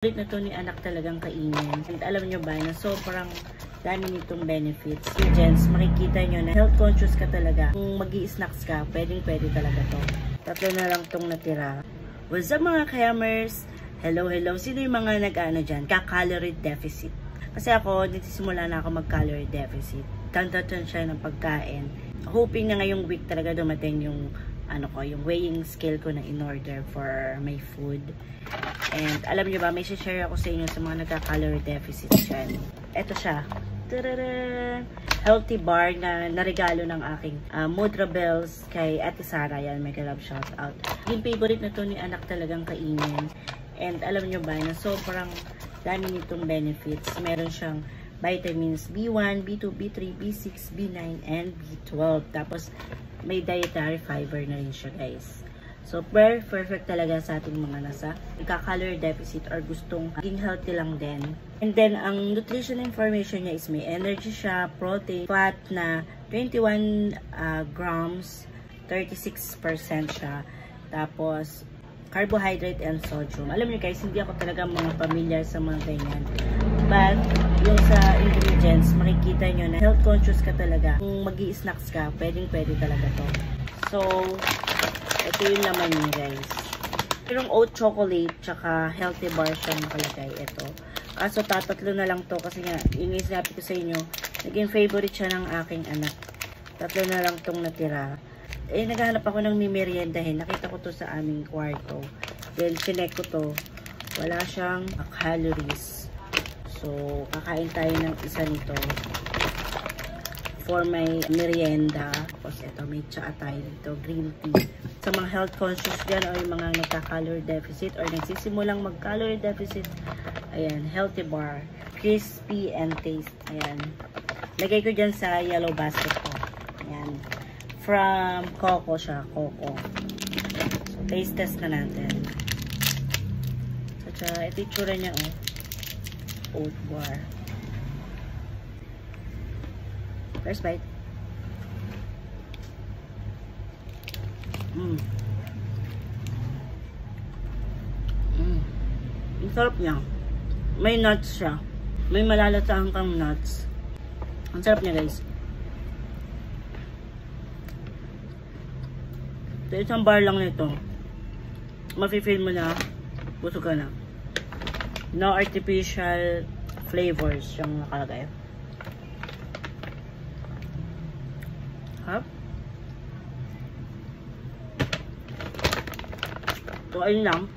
Ulit na to ni anak talagang kainin. And alam nyo ba na sobrang dami nitong benefits. Gents, makikita nyo na health conscious ka talaga. Kung mag-i-snacks ka, pwedeng talaga to. Tatlo na lang tong natira. What's up mga kayamers? Hello. Sino yung mga nag-ano dyan? Ka-calorie deficit. Kasi ako, nagsisimula na ako mag-calorie deficit. Tantan siya ng pagkain. Hoping na ngayong week talaga dumating yung yung weighing scale ko na in-order for my food. And alam nyo ba, may share ako sa inyo sa mga nagka-calorie deficit dyan. Ito siya. Tadada! Healthy bar na naregalo ng aking Mudra Bells kay Ate Sara. Yan, mega love shout out. Yung favorite na to ni anak talagang kainin. And alam nyo ba na sobrang dami nitong benefits. Meron siyang vitamins B1, B2, B3, B6, B9, and B12. Tapos may dietary fiber na rin siya, guys. So, perfect talaga sa ating mga nasa nagka-calorie deficit or gustong maging healthy lang din. And then, ang nutrition information niya is may energy siya, protein, fat na 21 grams, 36% siya. Tapos, carbohydrate and sodium. Alam niyo guys, hindi ako talaga mga familiar sa mga ganyan. But, yung sa ingredients, makikita nyo na health conscious ka talaga. Kung mag-i-snacks ka, pwedeng talaga to. So, ito yung laman niya guys. Yung oat chocolate, tsaka healthy bar siya nakalagay. Ito. Kaso tatatlo na lang to kasi nga, yung sinabi ko sa inyo, naging favorite siya ng aking anak. Tatlo na lang tong natira. Eh, naghahanap ako ng mimeriendahin. Nakita ko to sa aming kwarto. Then, chinek ko to. Wala siyang calories. So, kakain tayo ng isa nito for my merienda. Tapos, ito, may tsaa tayo dito. Green tea. Sa mga health conscious dyan o yung mga nagka-calorie deficit or nagsisimulang mag-calorie deficit, ayan, healthy bar. Crispy and taste. Ayan. Lagay ko dyan sa yellow basket ko. Ayan. From Coco siya. Coco. So, taste test na natin. So, ito yung tsura niya, oh. Oat bar. First bite. Ang sarap niya. May nuts siya. May malalatang kang nuts. Ang sarap niya guys. So, isang bar lang nito. Mafe-feel mo na busog ka na. No artificial flavors yung nakalagay. Hap. So, ayun lang.